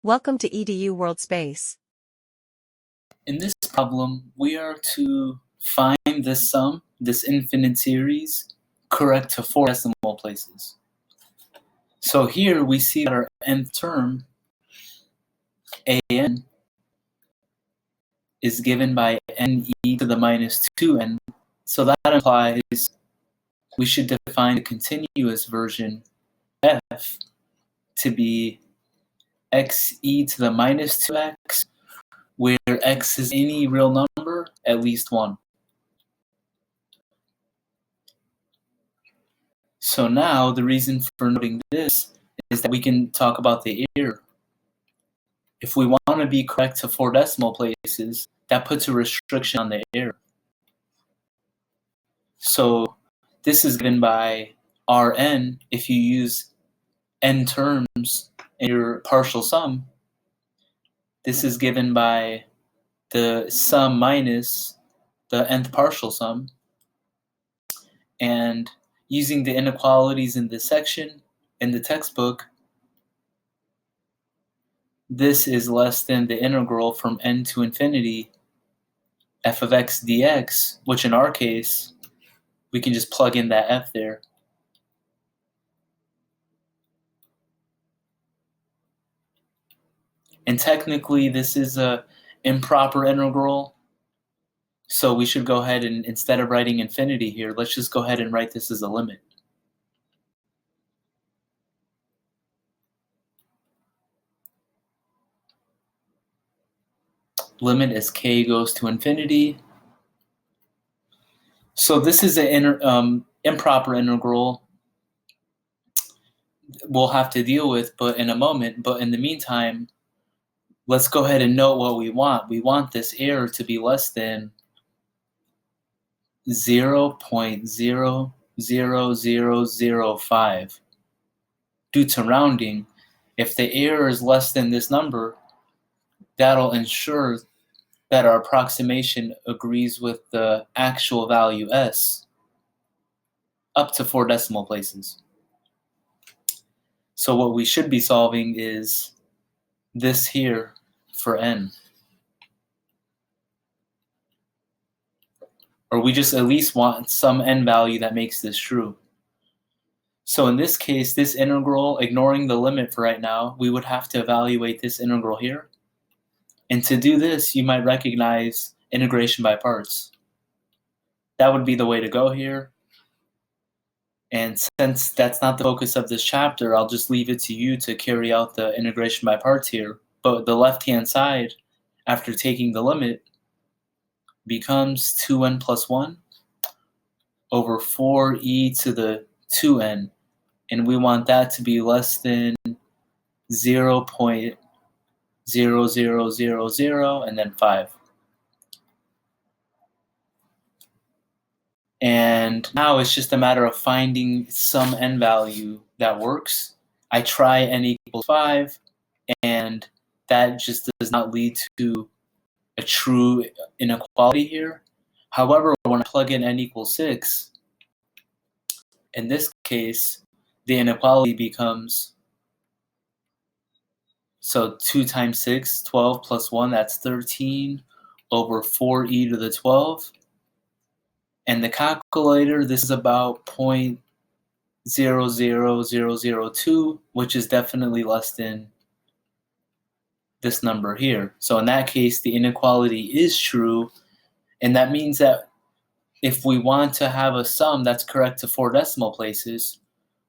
Welcome to EDU World Space. In this problem, we are to find this sum, this infinite series, correct to 4 decimal places. So here we see that our nth term, an, is given by ne to the minus 2n. So that implies we should define the continuous version f to be xe to the minus 2x, where x is any real number, at least 1. So now the reason for noting this is that we can talk about the error. If we want to be correct to 4 decimal places, that puts a restriction on the error. So this is given by Rn. If you use n terms in your partial sum, this is given by the sum minus the nth partial sum. And using the inequalities in this section in the textbook, this is less than the integral from n to infinity f of x dx, which in our case, we can just plug in that f there. And technically, this is a improper integral, so we should go ahead and, instead of writing infinity here, let's just go ahead and write this as a limit. Limit as k goes to infinity. So this is an improper integral we'll have to deal with in a moment, but in the meantime, let's go ahead and note what we want. We want this error to be less than 0.00005. Due to rounding, if the error is less than this number, that'll ensure that our approximation agrees with the actual value s up to 4 decimal places. So what we should be solving is this here for n. Or we just at least want some n value that makes this true. So in this case, this integral, ignoring the limit for right now, we would have to evaluate this integral here. And to do this, you might recognize integration by parts. That would be the way to go here. And since that's not the focus of this chapter, I'll just leave it to you to carry out the integration by parts here. But the left-hand side, after taking the limit, becomes 2n plus 1 over 4e to the 2n. And we want that to be less than 0.0000 and then 5. And now it's just a matter of finding some n value that works. I try n equals 5, and that just does not lead to a true inequality here. However, when I plug in n equals 6, in this case, the inequality becomes, so 2 times 6, 12 plus 1, that's 13 over 4e to the 12. And the calculator, this is about 0.00002, which is definitely less than this number here. So in that case, the inequality is true, and that means that if we want to have a sum that's correct to 4 decimal places,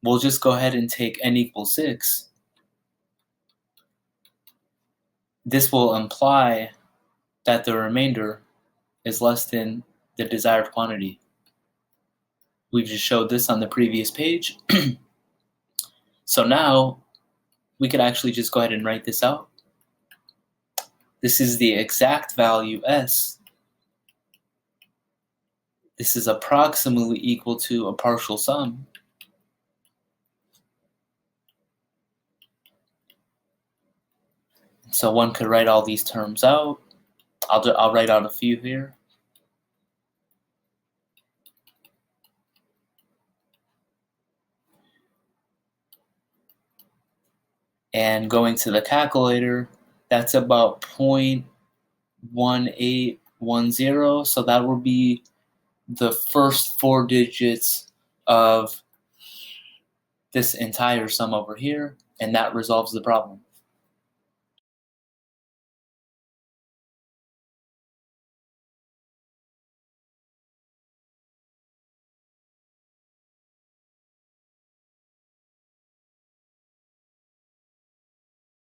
we'll just go ahead and take n equals 6. This will imply that the remainder is less than the desired quantity. We just showed this on the previous page. So now we could actually just go ahead and write this out. This is the exact value s. This is approximately equal to a partial sum. So one could write all these terms out. I'll write out a few here. And going to the calculator, that's about 0.1810. So that will be the first 4 digits of this entire sum over here, and that resolves the problem.